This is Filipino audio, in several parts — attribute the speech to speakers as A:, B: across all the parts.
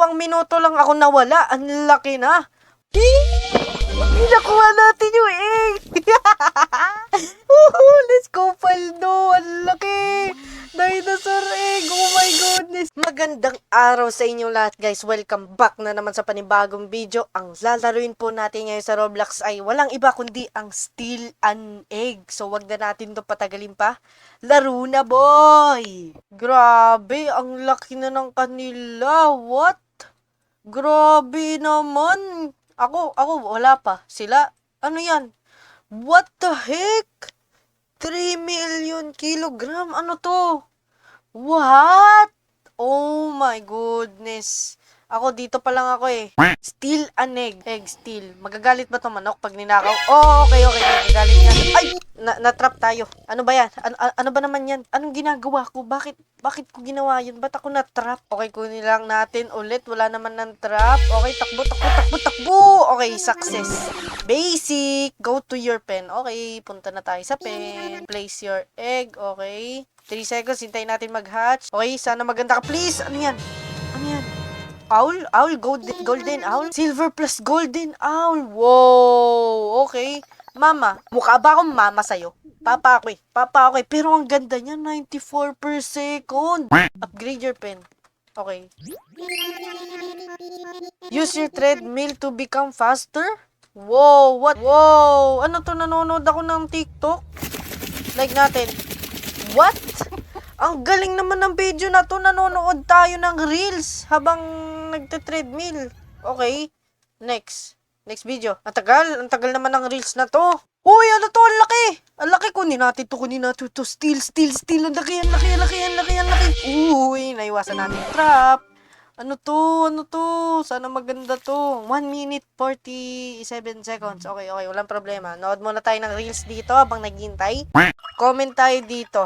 A: 2 minuto lang ako nawala. Ang laki na. Nakuha natin yung egg. Let's go, Paldo. Ang laki. Dinosaur egg. Oh my goodness. Magandang araw sa inyong lahat, guys. Welcome back na naman sa panibagong video. Ang lalaruin po natin ngayon sa Roblox ay walang iba kundi ang Steal an Egg. So, wag na natin ito patagalin pa. Laro na, boy! Grabe, ang laki na ng kanila. What? Grabe naman. Ako, wala pa. Sila, ano yan? What the heck? 3 million kilogram? Ano to? What? Oh my goodness. Ako, dito pa lang ako eh. Steal an egg. Egg steal. Magagalit ba to manok pag ninakaw? Oh, okay. Magagalit yan. Ay! Na-trap tayo. Ano ba yan? Ano ba naman yan? Anong ginagawa ko? Bakit ko ginawa yun? Ba't ako na-trap? Okay, kunin lang natin ulit. Wala naman ng trap. Okay, takbo. Okay, success. Basic. Go to your pen. Okay, punta na tayo sa pen. Place your egg. Okay. 3 seconds. Hintayin natin mag-hatch. Okay, sana maganda ka. Please! Ano yan? Owl? Golden owl? Silver plus golden owl. Wow! Okay. Mama. Mukha ba akong mama sa'yo? Papa ako eh. Pero ang ganda niya. 94 per second. Upgrade your pen. Okay. Use your treadmill to become faster? Wow! What? Wow! Ano to? Nanonood ako ng TikTok? Like natin. What? Ang galing naman ng video na to. Nanonood tayo ng reels habang nagte-treadmill. Okay. Next video. Ang tagal naman ng reels na to. Uy, ano to? Ang laki. Kunin natin to. Steal. Ang laki. Uy, naiwasan natin yung trap. Ano to? Sana maganda to. 1 minute 47 seconds. Okay. Walang problema. Nood muna tayo ng reels dito habang naghihintay. Comment tayo dito.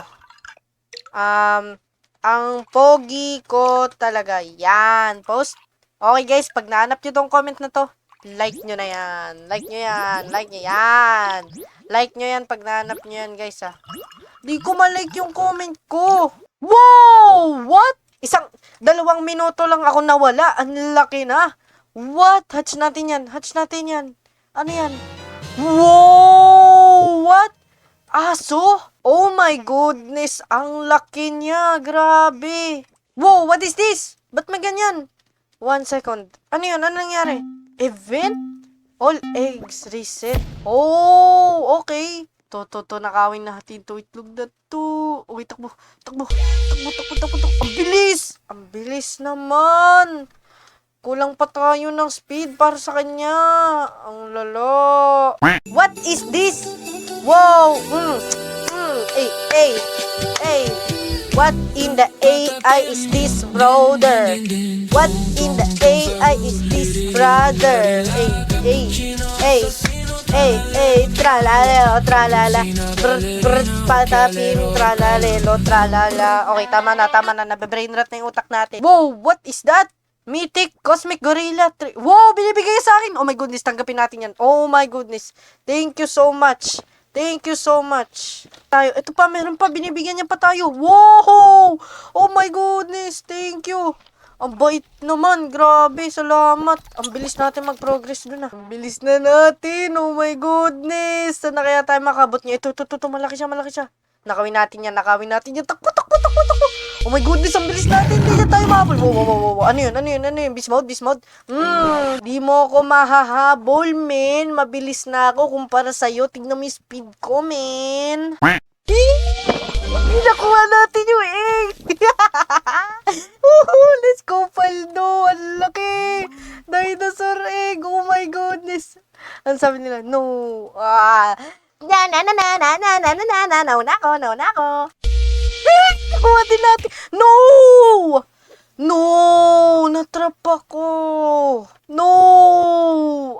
A: Ang pogi ko talaga. Yan. Post. Okay guys, pag nahanap nyo tong comment na to, like nyo na yan. Like nyo yan pag nahanap nyo yan guys ha. Di ko ma-like yung comment ko. Wow! What? 2 minuto lang ako nawala. Ang laki na. What? Hatch natin yan. Ano yan? Wow! What? Aso? Oh my goodness, ang laki niya. Grabe. Wow, what is this? Ba't may ganyan? 1 second. Ano yun? Ano nangyari? Event? All eggs reset. Oh, okay. To, nakawin natin to. Itlog na to. Uy, takbo. Ang bilis naman. Kulang pa tayo ng speed para sa kanya. Ang lalo. What is this? Wow. Hey. What in the AI is this, brother? What in the AI is this, brother? Hey, tralala. Patapin, tralala. Okay, tama na. Nabe-brain rot na yung utak natin. Wow, what is that? Mythic Cosmic Gorilla 3. Wow, binibigay sa akin. Oh my goodness, tanggapin natin yan. Oh my goodness. Thank you so much. Tayo, ito pa, meron pa, binibigyan niya pa tayo. Wow! Oh my goodness, thank you. Ang bait naman, grabe, salamat. Ang bilis natin mag-progress dun ah. Ang bilis na natin, oh my goodness. Saan na kaya tayo makabot niya? Ito, malaki siya. Nakawin natin yan. Takbo. Oh my goodness, ang bilis natin. Hindi na tayo mahabol. Wow. Ano yun? Beast mode? Di mo ako mahahabol, men. Mabilis na ako kumpara sa'yo. Tignan mo yung speed ko, men. Nakuha natin yung egg. Let's go, Paldo. Ang laki. Dinosaur egg. Oh my goodness. Ang sabi nila, no. Nauna ako. Nakuha din natin. No! Natrap ako. No!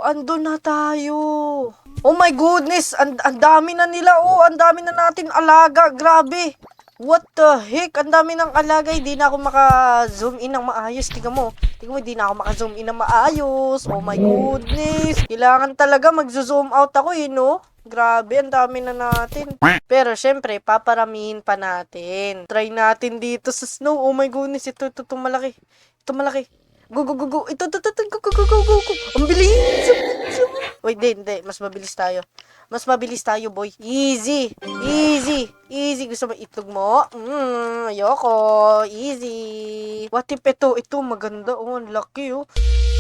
A: Andun na tayo. Oh my goodness. Ang dami na nila. Ang dami na natin alaga. Grabe. What the heck? Ang dami ng alaga. Hindi na ako maka-zoom in ng maayos. Tingnan mo, hindi na ako maka-zoom in ng maayos. Oh my goodness. Kailangan talaga mag-zoom out ako no? Grabe, ang dami na natin. Pero, syempre, paparamihin pa natin. Try natin dito sa snow. Oh my goodness, ito malaki. Go, go, go, go. Ito, go, go, go, go, go. Ang bilis. Wait, hindi. Mas mabilis tayo. Mas mabilis tayo, boy. Easy. Easy. Easy. Gusto mo itlog mo? Ayoko. Easy. What if ito? Ito, maganda. Oh, ang laki, oh.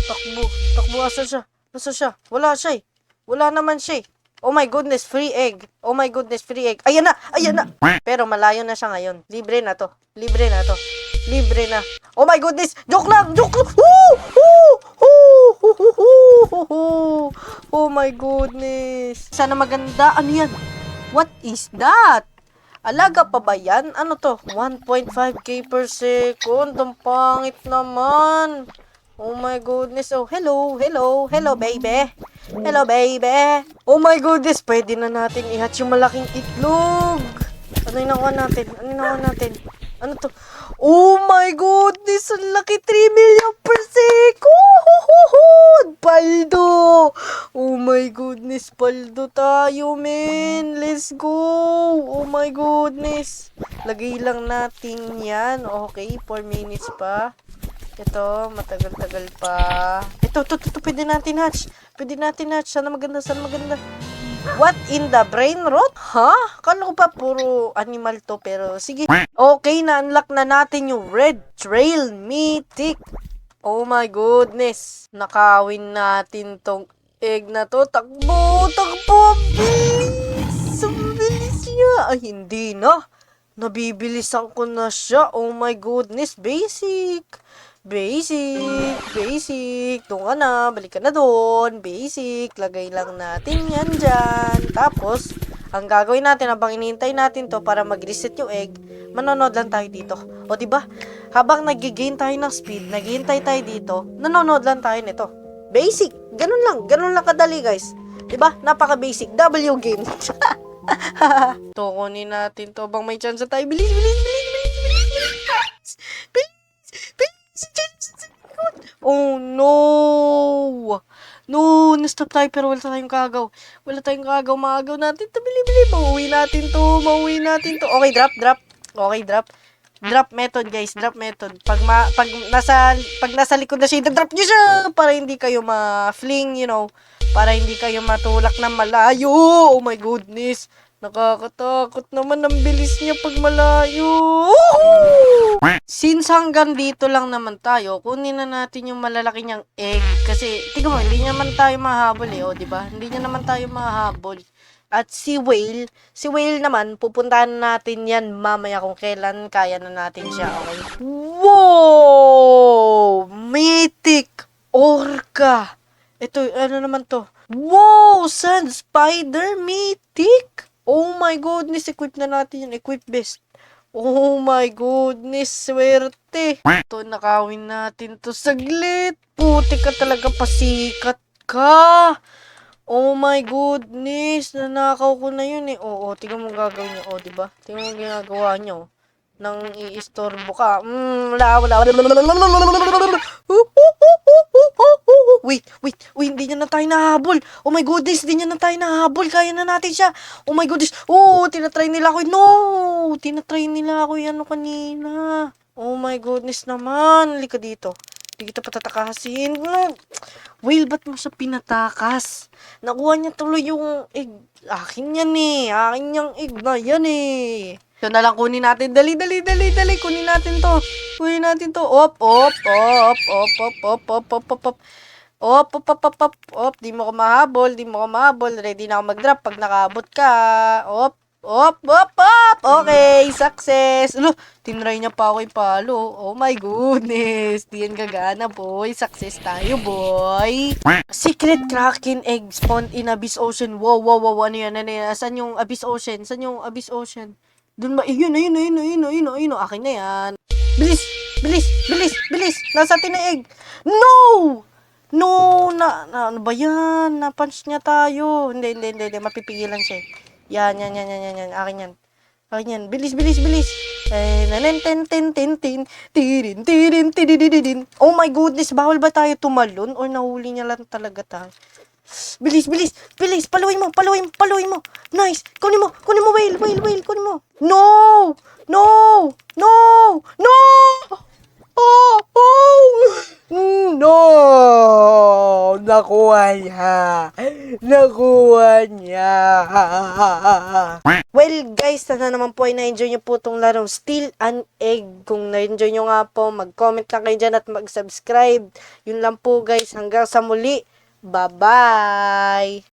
A: Takbo. Takbo. Asa siya? Asa siya? Wala siya, eh. Wala naman siya, eh. Oh my goodness, free egg. Oh my goodness, free egg. Ayan na! Ayan na! Pero malayo na siya ngayon. Libre na to. Libre na to. Libre na. Oh my goodness! Joke lang! Joke lang! Woo! Woo! Woo! Woo! Oh my goodness. Sana maganda. Ano yan? What is that? Alaga pa ba yan? Ano to? 1.5k per second. Ang pangit naman. Oh my goodness. Oh, hello. Hello. Hello, baby. Hello, baby. Oh my goodness. Pwede na natin i-hatch yung malaking itlog. Ano yung nakuha natin? Ano yung nakuha natin? Ano to? Oh my goodness. Ang laki. 3 million per second. Paldo. Oh my goodness. Paldo tayo, men. Let's go. Oh my goodness. Lagay lang natin yan. Okay. 4 minutes pa. Ito, matagal-tagal pa. Ito, pwede natin hatch. Pwede natin hatch. Sana maganda, sana maganda. What in the brain rot? Ha? Kala ko pa puro animal to, pero sige. Okay, na-unlock na natin yung Red Trail Mythic. Oh my goodness. Nakawin natin tong egg na to. Takbo, takbo. Bilis. Ang bilis niya. Ay, hindi na. Nabibilisan ko na siya. Oh my goodness. Basic. Doon ka na, balik ka na doon, basic, lagay lang natin yan dyan. Tapos, ang gagawin natin habang inihintay natin to para mag-reset yung egg, manonood lang tayo dito. O diba, habang nag-gain tayo ng speed, naghihintay tayo dito, nanonood lang tayo nito. Basic, ganun lang kadali guys. Diba, napaka-basic, W game. To, kunin natin to, bang may chance tayo, bilis. Oh no! No, na-stop tayo pero wala tayong kagaw. Maagaw natin to, bili. Mauwi natin to. Okay, drop. Okay, drop. Drop method, guys. Drop method. Pag nasa likod na siya, drop niyo siya para hindi kayo ma-fling, you know. Para hindi kayo matulak na malayo. Oh my goodness. Nakakatakot naman ang bilis niya pag malayo. Woohoo! Since hanggang dito lang naman tayo, kunin na natin yung malalaki niyang egg. Kasi, tingnan mo, hindi naman tayo mahabol eh, o, diba? Hindi niya naman tayo mahabol. At si Whale naman, pupuntahan natin yan mamaya kung kailan kaya na natin siya, okay? Wow! Mythic Orca! Ito, ano naman to? Wow! Sand Spider Mythic! Oh my goodness, equip na natin yun. Equip best. Oh my goodness, swerte. Ito, nakawin natin to saglit. Puti ka talaga, pasikat ka. Oh my goodness, nanakaw ko na yun eh. Oo, tingnan mo gagawin niyo. Oh, diba? Tingnan mo ginagawa niyo. Nang i-istorbo ka. Wala. Wait, hindi niya na tayo nahabol. Oh my goodness, hindi niya na tayo nahabol. Kaya na natin siya. Oh my goodness. Oh, tinatry nila ako. No! Tinatry nila ako yan kanina. Oh my goodness naman. Halika dito. Hindi kita patatakasin. No. Whale, ba't mo siya pinatakas? Nakuha niya tuloy yung egg. Akin yan eh. Akin yung egg na yan eh. Ito na lang kunin natin. Dali. Kunin natin to. Op. Di mo ko mahabol. Ready na ako mag-drop pag nakaabot ka. Op. Okay, success. Tinry niya pa ako yung palo. Oh my goodness. Di yan gagana, boy. Success tayo, boy. Secret Kraken egg spawned in Abyss Ocean. Wow. Ano yan? Saan yung Abyss Ocean? Doon ba? Ayun. Akin na yan. Bilis. Nasa atin na egg. No, ano ba yan? Na-punch niya tayo. Hindi. Mapipigilan siya. Yan. Akin yan. Bilis. Oh my goodness, bawal ba tayo tumalon? Or nahuli niya lang talaga tayo? Bilis. Paluin mo. Nice. Kunin mo, whale. Kunin mo. No. nakuha niya. Nakuha niya. Well guys, sana naman po ay na-enjoy nyo po itong larong Steal an Egg. Kung na-enjoy nyo nga po, mag-comment lang kayo dyan at mag-subscribe. Yun lang po guys, hanggang sa muli. Bye-bye!